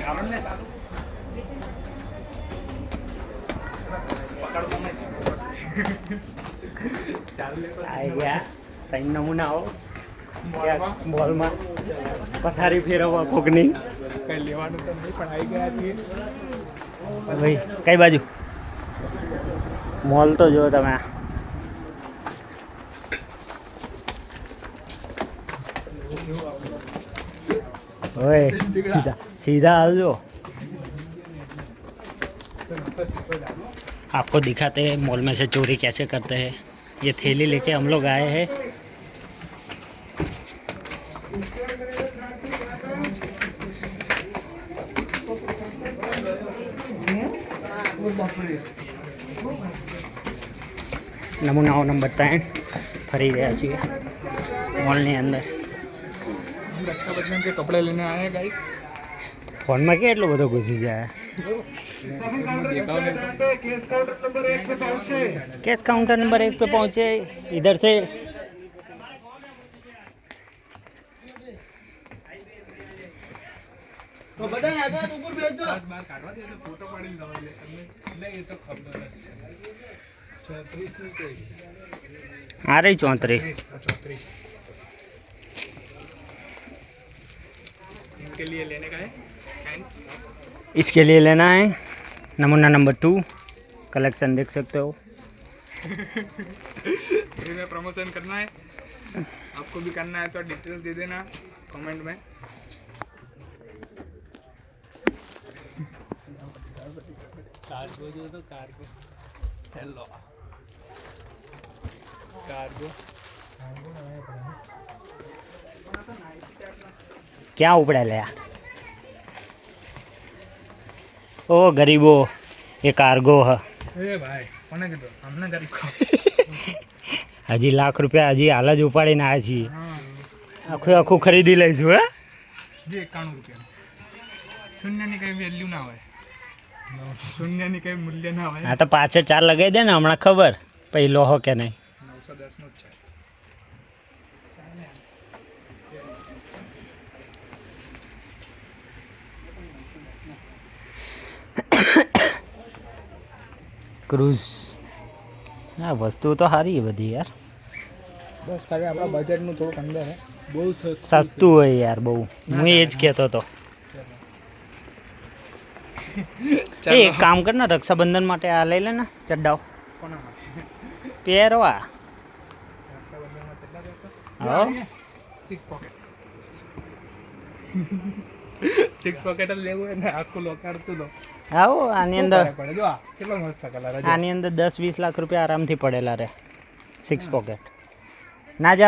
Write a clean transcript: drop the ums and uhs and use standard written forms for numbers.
આવી ગયા 3 નમૂનાઓ મોલમાં પથારી ફેરવવા કોકની કઈ લેવાનું તો નહીં પણ આવી ગયા છીએ ભાઈ કઈ બાજુ મોલ તો જો તમે ओए सीधा सीधा आ जाओ। आपको दिखाते हैं मॉल में से चोरी कैसे करते हैं। ये थैली लेके हम लोग आए हैं। नमूनाओं नंबर 3 फरी गया छे मॉल ની અંદર। रक्षाबंधन के कपड़े लेने आए हैं गाइस। फोन में क्या એટલો બધો ઘુસી જાય। केस काउंटर नंबर 1 पे पहुंचे इधर से तो बता आगे ऊपर भेज दो बार काटवा दे तो फोटो पाड़ी लगा ले नहीं ये तो खबर है 34 में कोई आ रही 34 इनके लिए लेने का है इसके लिए लेना है नमूना नंबर 2 कलेक्शन देख सकते हो। इसमें प्रमोशन करना है आपको भी करना है तो डिटेल्स दे देना कमेंट में। कार्गो जो तो कार्गो हेलो कार्गो क्या उपड़ा लिया ओ गरीबो ये कार्गो है। ए भाई कोने कीधुं हमने गरीब को हजी लाख रुपया हजी हाल ज उपाड़ीने आया छीए। आखું આખું ખરીદી લઈશું હે જે 91 રૂપિયા શૂન્યની કઈ વેલ્યુ ના હોય શૂન્યની કઈ મૂલ્ય ના હોય। હા તો પાછે 4 લગાવી દે ને હમણાં ખબર પછી લો હો કે નહીં। 910 નું જ છે। ક્રૂઝ હા વસ્તુ તો સારી है બધી यार। બસ ખાલી આપણા બજેટનું થોડુંક અંદર હે બહુ સસ્તું હોય यार બહુ। હું એ જ કહેતો હતો। એ એક કામ કર ને રક્ષાબંધન માટે આ લઈ લે ને ચડ્ડાઓ કોના માટે પહેરવા। હા 6 પોકેટ 6 પોકેટ લેવું હોય ને આખું લોકાડતું લો આવો આની અંદર પડે જો આ કેટલો મસ્ત કલર છે। આની અંદર 10-20 લાખ રૂપિયા આરામથી પડેલા રહે 6 પોકેટ ના જામ